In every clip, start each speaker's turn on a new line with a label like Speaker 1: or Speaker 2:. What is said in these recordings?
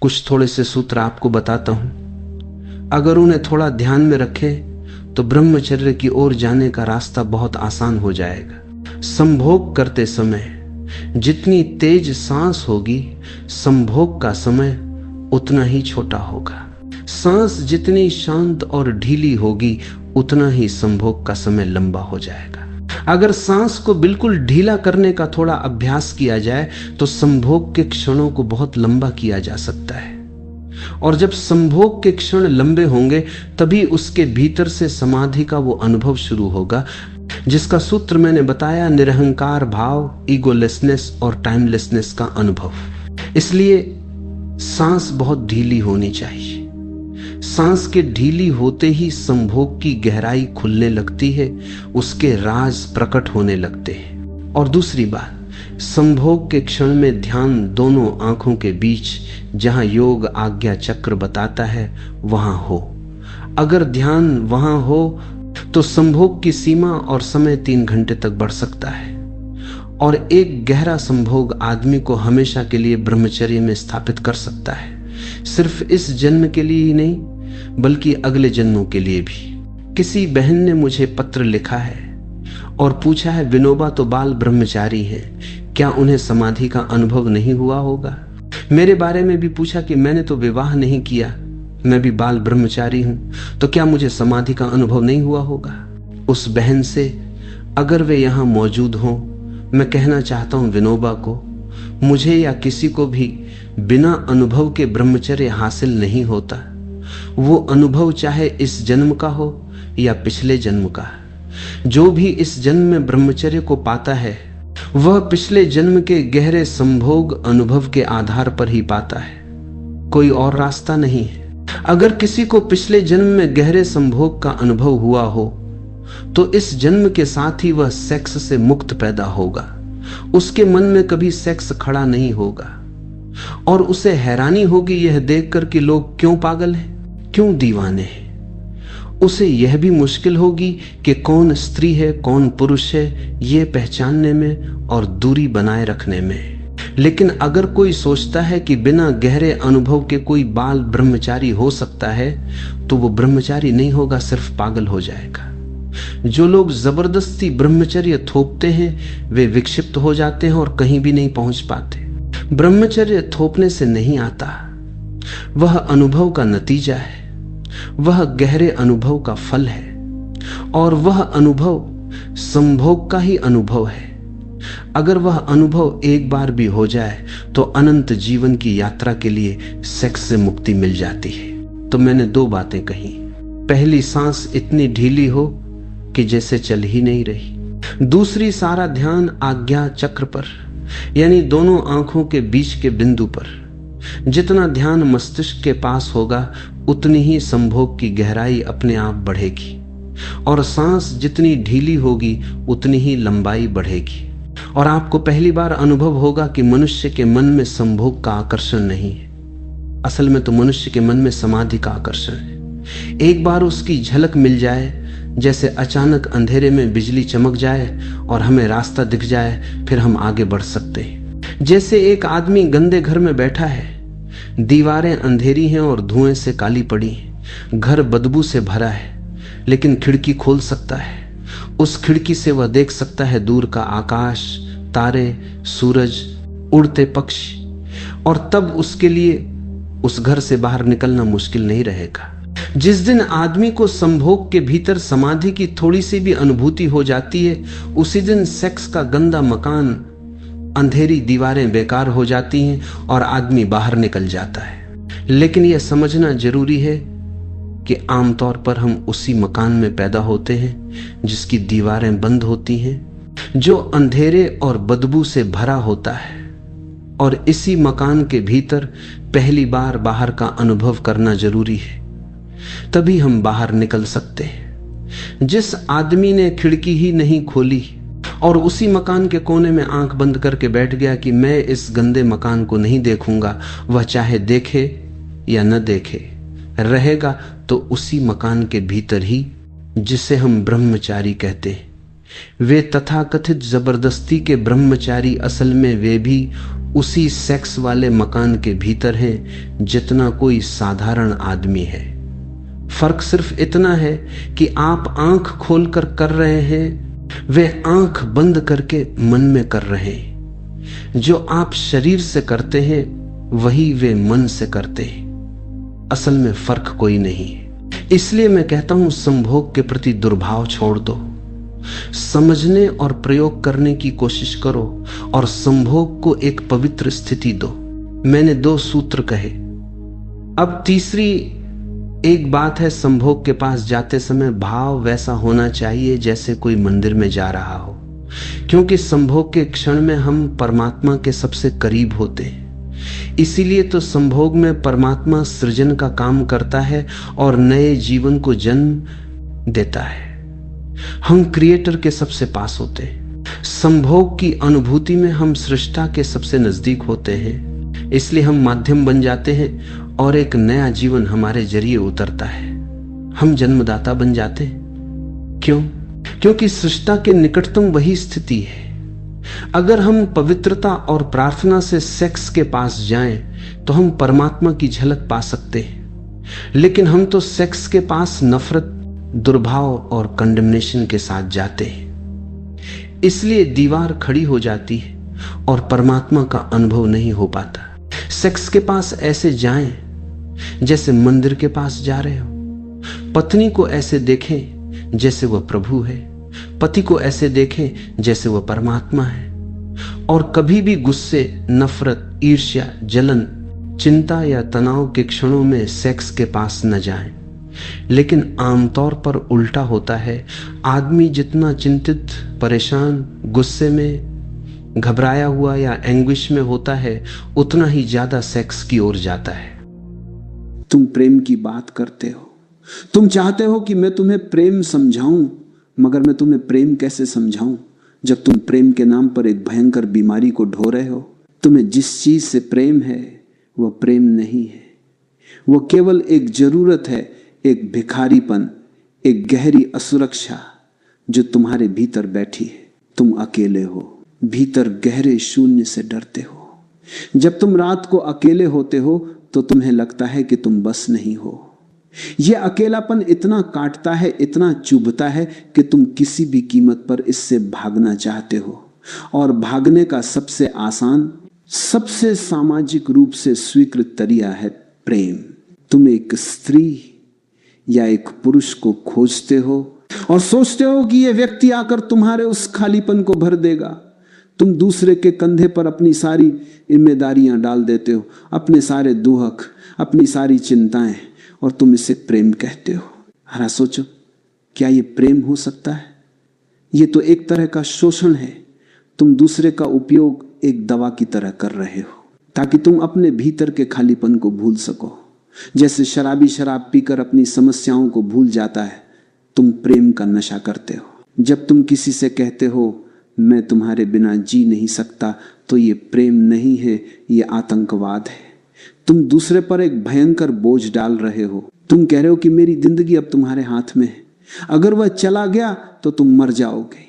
Speaker 1: कुछ थोड़े से सूत्र आपको बताता हूं। अगर उन्हें थोड़ा ध्यान में रखें तो ब्रह्मचर्य की ओर जाने का रास्ता बहुत आसान हो जाएगा। संभोग करते समय जितनी तेज सांस होगी, संभोग का समय उतना ही छोटा होगा। सांस जितनी शांत और ढीली होगी, उतना ही संभोग का समय लंबा हो जाएगा। अगर सांस को बिल्कुल ढीला करने का थोड़ा अभ्यास किया जाए तो संभोग के क्षणों को बहुत लंबा किया जा सकता है। और जब संभोग के क्षण लंबे होंगे, तभी उसके भीतर से समाधि का वो अनुभव शुरू होगा, जिसका सूत्र मैंने बताया, निरहंकार भाव, ईगोलेसनेस और टाइमलेसनेस का अनुभव। इसलिए सांस बहुत ढीली होनी चाहिए। सांस के ढीली होते ही संभोग की गहराई खुलने लगती है, उसके राज प्रकट होने लगते हैं। और दूसरी बात, संभोग के क्षण में ध्यान दोनों आंखों के बीच, जहां योग आज्ञा चक्र बताता है, वहां हो। अगर ध्यान वहां हो तो संभोग की सीमा और समय 3 घंटे तक बढ़ सकता है। और एक गहरा संभोग आदमी को हमेशा के लिए ब्रह्मचर्य में स्थापित कर सकता है। सिर्फ इस जन्म के लिए ही नहीं, बल्कि अगले जन्मों के लिए भी। किसी बहन ने मुझे पत्र लिखा है और पूछा है, विनोबा तो बाल ब्रह्मचारी हैं, क्या उन्हें समाधि का अनुभव नहीं हुआ होगा? मेरे बारे में भी पूछा कि मैंने तो विवाह नहीं किया, मैं भी बाल ब्रह्मचारी हूं, तो क्या मुझे समाधि का अनुभव नहीं हुआ होगा? उस बहन से, अगर वे यहां मौजूद हों, मैं कहना चाहता हूं विनोबा को, मुझे या किसी को भी बिना अनुभव के ब्रह्मचर्य हासिल नहीं होता। वो अनुभव चाहे इस जन्म का हो या पिछले जन्म का। जो भी इस जन्म में ब्रह्मचर्य को पाता है, वह पिछले जन्म के गहरे संभोग अनुभव के आधार पर ही पाता है, कोई और रास्ता नहीं है। अगर किसी को पिछले जन्म में गहरे संभोग का अनुभव हुआ हो, तो इस जन्म के साथ ही वह सेक्स से मुक्त पैदा होगा। उसके मन में कभी सेक्स खड़ा नहीं होगा और उसे हैरानी होगी यह देखकर कि लोग क्यों पागल हैं, क्यों दीवाने हैं। उसे यह भी मुश्किल होगी कि कौन स्त्री है, कौन पुरुष है, ये पहचानने में और दूरी बनाए रखने में। लेकिन अगर कोई सोचता है कि बिना गहरे अनुभव के कोई बाल ब्रह्मचारी हो सकता है, तो वो ब्रह्मचारी नहीं होगा, सिर्फ पागल हो जाएगा। जो लोग जबरदस्ती ब्रह्मचर्य थोपते हैं, वे विक्षिप्त हो जाते हैं और कहीं भी नहीं पहुंच पाते। ब्रह्मचर्य थोपने से नहीं आता, वह अनुभव का नतीजा है, वह गहरे अनुभव का फल है, और वह अनुभव संभोग का ही अनुभव है। अगर वह अनुभव एक बार भी हो जाए तो अनंत जीवन की यात्रा के लिए सेक्स से मुक्ति मिल जाती है। तो मैंने 2 बातें कही। पहली, सांस इतनी ढीली हो कि जैसे चल ही नहीं रही। दूसरी, सारा ध्यान आज्ञा चक्र पर, यानी दोनों आंखों के बीच के बिंदु पर। जितना ध्यान मस्तिष्क के पास होगा, उतनी ही संभोग की गहराई अपने आप बढ़ेगी, और सांस जितनी ढीली होगी उतनी ही लंबाई बढ़ेगी। और आपको पहली बार अनुभव होगा कि मनुष्य के मन में संभोग का आकर्षण नहीं है, असल में तो मनुष्य के मन में समाधि का आकर्षण है। एक बार उसकी झलक मिल जाए, जैसे अचानक अंधेरे में बिजली चमक जाए और हमें रास्ता दिख जाए, फिर हम आगे बढ़ सकते हैं। जैसे एक आदमी गंदे घर में बैठा है, दीवारें अंधेरी हैं और धुएं से काली पड़ी हैं, घर बदबू से भरा है, लेकिन खिड़की खोल सकता है। उस खिड़की से वह देख सकता है दूर का आकाश, तारे, सूरज, उड़ते पक्षी, और तब उसके लिए उस घर से बाहर निकलना मुश्किल नहीं रहेगा। जिस दिन आदमी को संभोग के भीतर समाधि की थोड़ी सी भी अनुभूति हो जाती है, उसी दिन सेक्स का गंदा मकान, अंधेरी दीवारें बेकार हो जाती हैं और आदमी बाहर निकल जाता है। लेकिन यह समझना जरूरी है कि आमतौर पर हम उसी मकान में पैदा होते हैं जिसकी दीवारें बंद होती हैं, जो अंधेरे और बदबू से भरा होता है, और इसी मकान के भीतर पहली बार बाहर का अनुभव करना जरूरी है, तभी हम बाहर निकल सकते हैं। जिस आदमी ने खिड़की ही नहीं खोली और उसी मकान के कोने में आंख बंद करके बैठ गया कि मैं इस गंदे मकान को नहीं देखूंगा, वह चाहे देखे या न देखे, रहेगा तो उसी मकान के भीतर ही, जिसे हम ब्रह्मचारी कहते हैं। वे तथाकथित जबरदस्ती के ब्रह्मचारी असल में वे भी उसी सेक्स वाले मकान के भीतर हैं जितना कोई साधारण आदमी है। फर्क सिर्फ इतना है कि आप आंख खोलकर कर रहे हैं, वे आंख बंद करके मन में कर रहे हैं। जो आप शरीर से करते हैं वही वे मन से करते हैं। असल में फर्क कोई नहीं है। इसलिए मैं कहता हूं, संभोग के प्रति दुर्भाव छोड़ दो, समझने और प्रयोग करने की कोशिश करो और संभोग को एक पवित्र स्थिति दो। मैंने 2 सूत्र कहे, अब तीसरी एक बात है, संभोग के पास जाते समय भाव वैसा होना चाहिए जैसे कोई मंदिर में जा रहा हो, क्योंकि संभोग के क्षण में हम परमात्मा के सबसे करीब होते हैं। इसीलिए तो संभोग में परमात्मा सृजन का काम करता है और नए जीवन को जन्म देता है। हम क्रिएटर के सबसे पास होते हैं। संभोग की अनुभूति में हम सृष्टा के सबसे नजदीक होते हैं। इसलिए हम माध्यम बन जाते हैं और एक नया जीवन हमारे जरिए उतरता है। हम जन्मदाता बन जाते हैं। क्यों? क्योंकि सृष्टा के निकटतम वही स्थिति है। अगर हम पवित्रता और प्रार्थना से सेक्स के पास जाएं तो हम परमात्मा की झलक पा सकते हैं, लेकिन हम तो सेक्स के पास नफरत, दुर्भाव और कंडेमनेशन के साथ जाते हैं। इसलिए दीवार खड़ी हो जाती है और परमात्मा का अनुभव नहीं हो पाता। सेक्स के पास ऐसे जाएं जैसे मंदिर के पास जा रहे हो। पत्नी को ऐसे देखें जैसे वह प्रभु है, पति को ऐसे देखें जैसे वह परमात्मा है। और कभी भी गुस्से, नफरत, ईर्ष्या, जलन, चिंता या तनाव के क्षणों में सेक्स के पास न जाएं। लेकिन आमतौर पर उल्टा होता है। आदमी जितना चिंतित, परेशान, गुस्से में, घबराया हुआ या एंग्विश में होता है, उतना ही ज्यादा सेक्स की ओर जाता है।
Speaker 2: तुम प्रेम की बात करते हो, तुम चाहते हो कि मैं तुम्हें प्रेम समझाऊं, मगर मैं तुम्हें प्रेम कैसे समझाऊं जब तुम प्रेम के नाम पर एक भयंकर बीमारी को ढो रहे हो। तुम्हें जिस चीज से प्रेम है वह प्रेम नहीं है, वह केवल एक जरूरत है, एक भिखारीपन, एक गहरी असुरक्षा जो तुम्हारे भीतर बैठी है। तुम अकेले हो, भीतर गहरे शून्य से डरते हो। जब तुम रात को अकेले होते हो तो तुम्हें लगता है कि तुम बस नहीं हो। यह अकेलापन इतना काटता है, इतना चुभता है कि तुम किसी भी कीमत पर इससे भागना चाहते हो। और भागने का सबसे आसान, सबसे सामाजिक रूप से स्वीकृत तरीका है प्रेम। तुम एक स्त्री या एक पुरुष को खोजते हो और सोचते हो कि यह व्यक्ति आकर तुम्हारे उस खालीपन को भर देगा। तुम दूसरे के कंधे पर अपनी सारी जिम्मेदारियां डाल देते हो, अपने सारे दुख, अपनी सारी चिंताएं, और तुम इसे प्रेम कहते हो। हरा सोचो, क्या ये प्रेम हो सकता है? ये तो एक तरह का शोषण है। तुम दूसरे का उपयोग एक दवा की तरह कर रहे हो ताकि तुम अपने भीतर के खालीपन को भूल सको। जैसे शराबी शराब पीकर अपनी समस्याओं को भूल जाता है, तुम प्रेम का नशा करते हो। जब तुम किसी से कहते हो मैं तुम्हारे बिना जी नहीं सकता, तो ये प्रेम नहीं है, ये आतंकवाद है। तुम दूसरे पर एक भयंकर बोझ डाल रहे हो। तुम कह रहे हो कि मेरी जिंदगी अब तुम्हारे हाथ में है, अगर वह चला गया तो तुम मर जाओगे।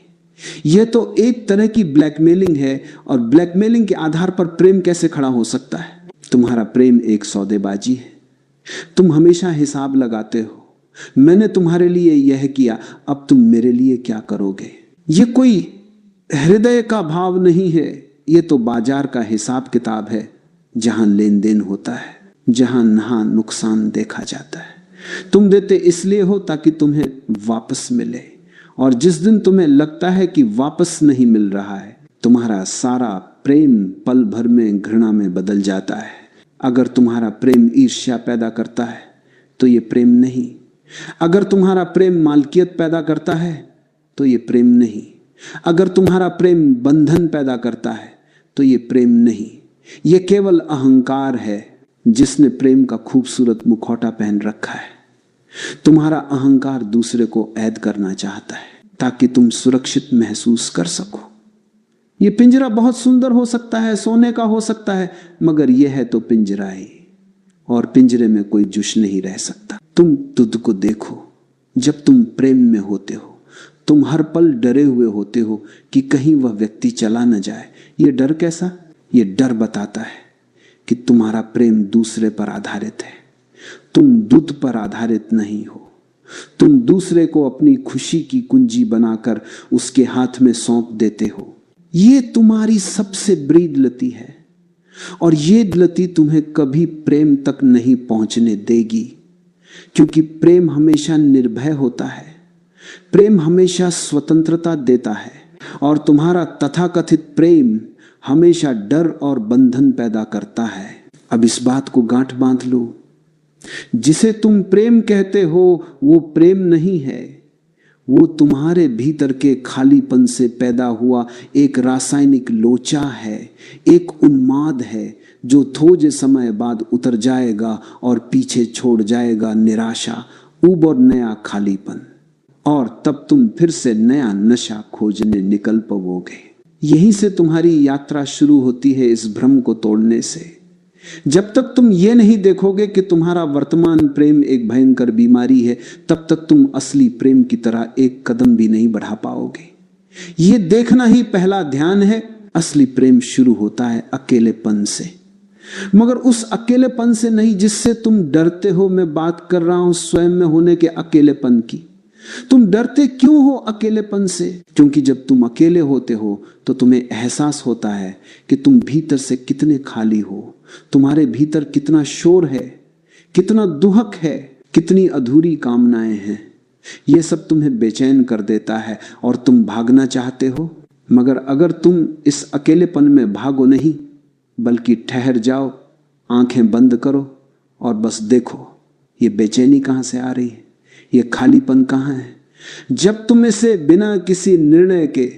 Speaker 2: यह तो एक तरह की ब्लैकमेलिंग है, और ब्लैकमेलिंग के आधार पर प्रेम कैसे खड़ा हो सकता है? तुम्हारा प्रेम एक सौदेबाजी है। तुम हमेशा हिसाब लगाते हो, मैंने तुम्हारे लिए यह किया, अब तुम मेरे लिए क्या करोगे? यह कोई हृदय का भाव नहीं है, यह तो बाजार का हिसाब किताब है, जहां लेन देन होता है, जहां नहा नुकसान देखा जाता है। तुम देते इसलिए हो ताकि तुम्हें वापस मिले, और जिस दिन तुम्हें लगता है कि वापस नहीं मिल रहा है, तुम्हारा सारा प्रेम पल भर में घृणा में बदल जाता है। अगर तुम्हारा प्रेम ईर्ष्या पैदा करता है तो ये प्रेम नहीं। अगर तुम्हारा प्रेम मालकियत पैदा करता है तो ये प्रेम नहीं। अगर तुम्हारा प्रेम बंधन पैदा करता है तो ये प्रेम नहीं। ये केवल अहंकार है जिसने प्रेम का खूबसूरत मुखौटा पहन रखा है। तुम्हारा अहंकार दूसरे को ऐद करना चाहता है ताकि तुम सुरक्षित महसूस कर सको। ये पिंजरा बहुत सुंदर हो सकता है, सोने का हो सकता है, मगर यह है तो पिंजरा ही, और पिंजरे में कोई जुश नहीं रह सकता। तुम खुद को देखो, जब तुम प्रेम में होते हो तुम हर पल डरे हुए होते हो कि कहीं वह व्यक्ति चला न जाए। ये डर कैसा? ये डर बताता है कि तुम्हारा प्रेम दूसरे पर आधारित है। तुम दूत पर आधारित नहीं हो। तुम दूसरे को अपनी खुशी की कुंजी बनाकर उसके हाथ में सौंप देते हो। ये तुम्हारी सबसे बड़ी गलती है और ये गलती तुम्हें कभी प्रेम तक नहीं पहुंचने देगी, क्योंकि प्रेम हमेशा निर्भय होता है, प्रेम हमेशा स्वतंत्रता देता है और तुम्हारा तथाकथित प्रेम हमेशा डर और बंधन पैदा करता है। अब इस बात को गांठ बांध लो, जिसे तुम प्रेम कहते हो वो प्रेम नहीं है, वो तुम्हारे भीतर के खालीपन से पैदा हुआ एक रासायनिक लोचा है, एक उन्माद है जो थोड़े समय बाद उतर जाएगा और पीछे छोड़ जाएगा निराशा, ऊब और नया खालीपन, और तब तुम फिर से नया नशा खोजने निकल पड़ोगे। यहीं से तुम्हारी यात्रा शुरू होती है इस भ्रम को तोड़ने से। जब तक तुम ये नहीं देखोगे कि तुम्हारा वर्तमान प्रेम एक भयंकर बीमारी है, तब तक तुम असली प्रेम की तरह एक कदम भी नहीं बढ़ा पाओगे। ये देखना ही पहला ध्यान है। असली प्रेम शुरू होता है अकेलेपन से, मगर उस अकेलेपन से नहीं जिससे तुम डरते हो। मैं बात कर रहा हूं स्वयं में होने के अकेलेपन की। तुम डरते क्यों हो अकेलेपन से? क्योंकि जब तुम अकेले होते हो तो तुम्हें एहसास होता है कि तुम भीतर से कितने खाली हो, तुम्हारे भीतर कितना शोर है, कितना दुहक है, कितनी अधूरी कामनाएं हैं। यह सब तुम्हें बेचैन कर देता है और तुम भागना चाहते हो। मगर अगर तुम इस अकेलेपन में भागो नहीं, बल्कि ठहर जाओ, आंखें बंद करो और बस देखो ये बेचैनी कहां से आ रही है, ये खालीपन कहां है। जब तुम इसे बिना किसी निर्णय के,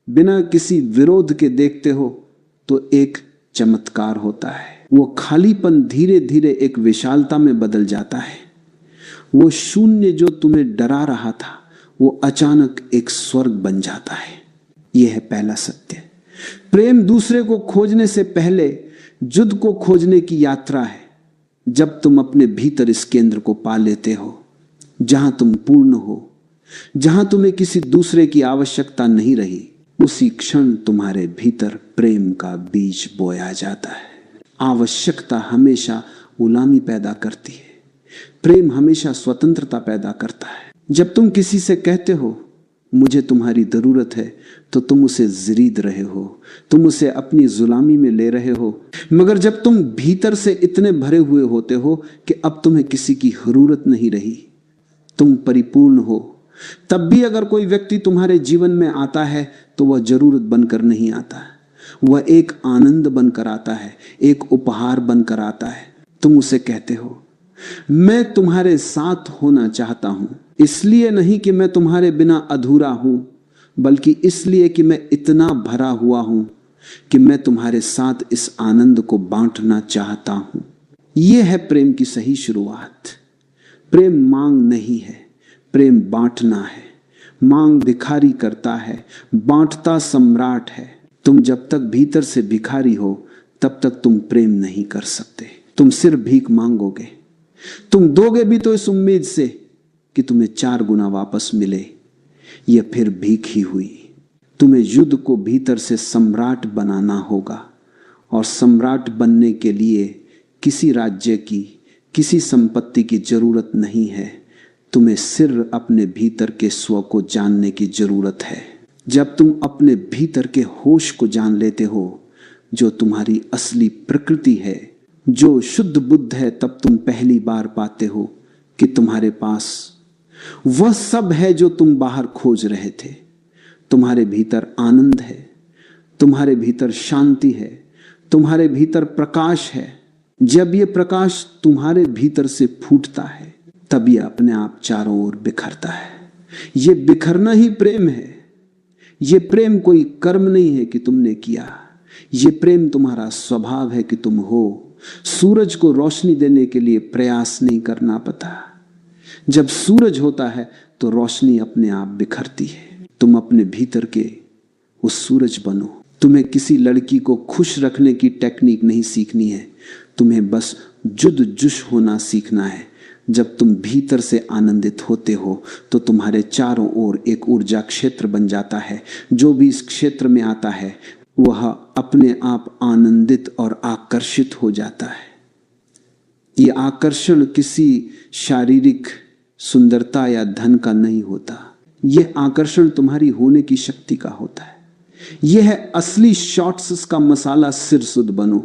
Speaker 2: बिना किसी विरोध के देखते हो तो एक चमत्कार होता है। वो खालीपन धीरे धीरे एक विशालता में बदल जाता है। वो शून्य जो तुम्हें डरा रहा था वो अचानक एक स्वर्ग बन जाता है। यह है पहला सत्य। प्रेम दूसरे को खोजने से पहले जुद को खोजने की यात्रा है। जब तुम अपने भीतर इस केंद्र को पा लेते हो जहां तुम पूर्ण हो, जहां तुम्हें किसी दूसरे की आवश्यकता नहीं रही, उसी क्षण तुम्हारे भीतर प्रेम का बीज बोया जाता है। आवश्यकता हमेशा गुलामी पैदा करती है, प्रेम हमेशा स्वतंत्रता पैदा करता है। जब तुम किसी से कहते हो मुझे तुम्हारी जरूरत है, तो तुम उसे जरीद रहे हो, तुम उसे अपनी गुलामी में ले रहे हो। मगर जब तुम भीतर से इतने भरे हुए होते हो कि अब तुम्हें किसी की जरूरत नहीं रही, तुम परिपूर्ण हो, तब भी अगर कोई व्यक्ति तुम्हारे जीवन में आता है तो वह जरूरत बनकर नहीं आता, वह एक आनंद बनकर आता है, एक उपहार बनकर आता है। तुम उसे कहते हो मैं तुम्हारे साथ होना चाहता हूं, इसलिए नहीं कि मैं तुम्हारे बिना अधूरा हूं, बल्कि इसलिए कि मैं इतना भरा हुआ हूं कि मैं तुम्हारे साथ इस आनंद को बांटना चाहता हूं। यह है प्रेम की सही शुरुआत। प्रेम मांग नहीं है, प्रेम बांटना है। मांग भिखारी करता है, बांटता सम्राट है। तुम जब तक भीतर से भिखारी हो तब तक तुम प्रेम नहीं कर सकते। तुम सिर्फ भीख मांगोगे। तुम दोगे भी तो इस उम्मीद से कि तुम्हें 4 गुना वापस मिले। यह फिर भीख ही हुई। तुम्हें युद्ध को भीतर से सम्राट बनाना होगा, और सम्राट बनने के लिए किसी राज्य की, किसी संपत्ति की जरूरत नहीं है। तुम्हें सिर्फ अपने भीतर के स्व को जानने की जरूरत है। जब तुम अपने भीतर के होश को जान लेते हो, जो तुम्हारी असली प्रकृति है, जो शुद्ध बुद्ध है, तब तुम पहली बार पाते हो कि तुम्हारे पास वह सब है जो तुम बाहर खोज रहे थे। तुम्हारे भीतर आनंद है, तुम्हारे भीतर शांति है, तुम्हारे भीतर प्रकाश है। जब यह प्रकाश तुम्हारे भीतर से फूटता है तब यह अपने आप चारों ओर बिखरता है। यह बिखरना ही प्रेम है। यह प्रेम कोई कर्म नहीं है कि तुमने किया, यह प्रेम तुम्हारा स्वभाव है कि तुम हो। सूरज को रोशनी देने के लिए प्रयास नहीं करना पड़ता। जब सूरज होता है तो रोशनी अपने आप बिखरती है। तुम अपने भीतर के उस सूरज बनो। तुम्हें किसी लड़की को खुश रखने की टेक्निक नहीं सीखनी है, तुम्हें बस जुद जुश होना सीखना है। जब तुम भीतर से आनंदित होते हो तो तुम्हारे चारों ओर एक ऊर्जा क्षेत्र बन जाता है। जो भी इस क्षेत्र में आता है वह अपने आप आनंदित और आकर्षित हो जाता है। ये आकर्षण किसी शारीरिक सुंदरता या धन का नहीं होता, यह आकर्षण तुम्हारी होने की शक्ति का होता है। यह है असली शॉर्ट्स का मसाला। सिर सुध बनो,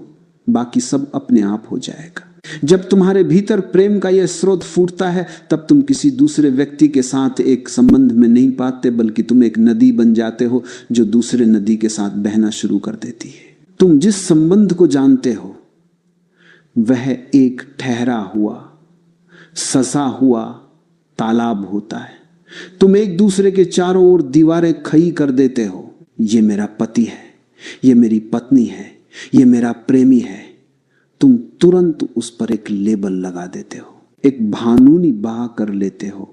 Speaker 2: बाकी सब अपने आप हो जाएगा। जब तुम्हारे भीतर प्रेम का यह स्रोत फूटता है तब तुम किसी दूसरे व्यक्ति के साथ एक संबंध में नहीं पाते, बल्कि तुम एक नदी बन जाते हो जो दूसरे नदी के साथ बहना शुरू कर देती है। तुम जिस संबंध को जानते हो वह एक ठहरा हुआ, सजा हुआ तालाब होता है। तुम एक दूसरे के चारों ओर दीवारें खड़ी कर देते हो। ये मेरा पति है, ये मेरी पत्नी है, ये मेरा प्रेमी है। तुम तुरंत उस पर एक लेबल लगा देते हो, एक भानूनी बाह कर लेते हो,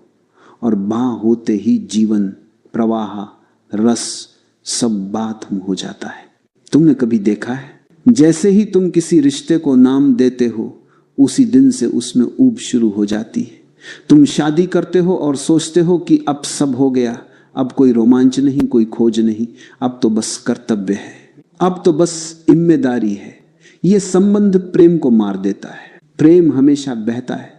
Speaker 2: और बाह होते ही जीवन, प्रवाह, रस सब बात हो जाता है। तुमने कभी देखा है, जैसे ही तुम किसी रिश्ते को नाम देते हो उसी दिन से उसमें ऊब शुरू हो जाती है। तुम शादी करते हो और सोचते हो कि अब सब हो गया, अब कोई रोमांच नहीं, कोई खोज नहीं, अब तो बस कर्तव्य है, अब तो बस जिम्मेदारी है। यह संबंध प्रेम को मार देता है। प्रेम हमेशा बहता है।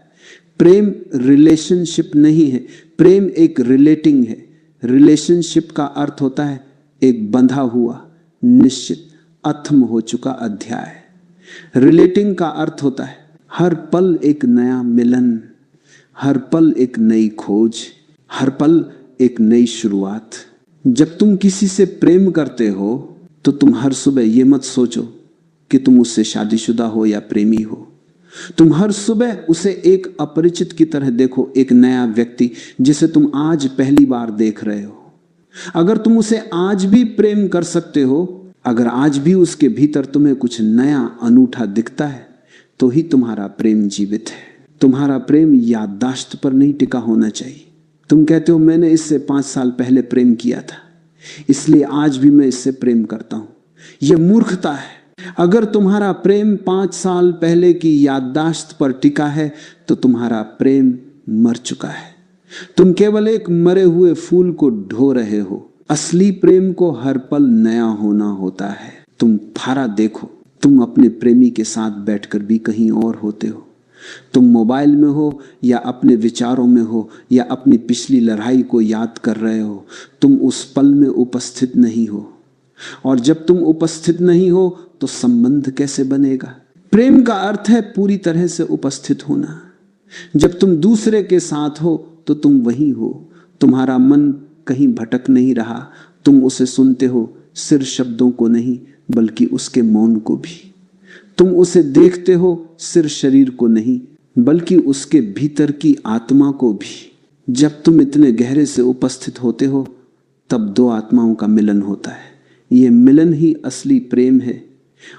Speaker 2: प्रेम रिलेशनशिप नहीं है, प्रेम एक रिलेटिंग है। रिलेशनशिप का अर्थ होता है एक बंधा हुआ, निश्चित, अथम हो चुका अध्याय। रिलेटिंग का अर्थ होता है हर पल एक नया मिलन, हर पल एक नई खोज, हर पल एक नई शुरुआत। जब तुम किसी से प्रेम करते हो तो तुम हर सुबह ये मत सोचो कि तुम उससे शादीशुदा हो या प्रेमी हो। तुम हर सुबह उसे एक अपरिचित की तरह देखो, एक नया व्यक्ति जिसे तुम आज पहली बार देख रहे हो। अगर तुम उसे आज भी प्रेम कर सकते हो, अगर आज भी उसके भीतर तुम्हें कुछ नया अनूठा दिखता है, तो ही तुम्हारा प्रेम जीवित है। तुम्हारा प्रेम याददाश्त पर नहीं टिका होना चाहिए। तुम कहते हो मैंने इससे 5 साल पहले प्रेम किया था, इसलिए आज भी मैं इससे प्रेम करता हूं। यह मूर्खता है। अगर तुम्हारा प्रेम 5 साल पहले की याददाश्त पर टिका है तो तुम्हारा प्रेम मर चुका है। तुम केवल एक मरे हुए फूल को ढो रहे हो। असली प्रेम को हर पल नया होना होता है। तुम थारा देखो, तुम अपने प्रेमी के साथ बैठकर भी कहीं और होते हो। तुम मोबाइल में हो या अपने विचारों में हो या अपनी पिछली लड़ाई को याद कर रहे हो, तुम उस पल में उपस्थित नहीं हो। और जब तुम उपस्थित नहीं हो तो संबंध कैसे बनेगा? प्रेम का अर्थ है पूरी तरह से उपस्थित होना। जब तुम दूसरे के साथ हो तो तुम वही हो। तुम्हारा मन कहीं भटक नहीं रहा। तुम उसे सुनते हो, सिर्फ शब्दों को नहीं बल्कि उसके मौन को भी। तुम उसे देखते हो, सिर्फ शरीर को नहीं बल्कि उसके भीतर की आत्मा को भी। जब तुम इतने गहरे से उपस्थित होते हो तब 2 आत्माओं का मिलन होता है। ये मिलन ही असली प्रेम है,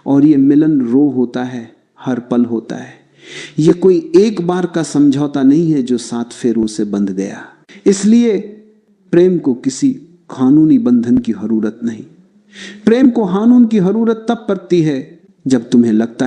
Speaker 2: और ये मिलन रो होता है, हर पल होता है। ये कोई एक बार का समझौता नहीं है जो 7 फेरों से बंध गया। इसलिए प्रेम को किसी कानूनी बंधन की जरूरत नहीं। प्रेम को कानून की जरूरत तब पड़ती है जब तुम्हें लगता है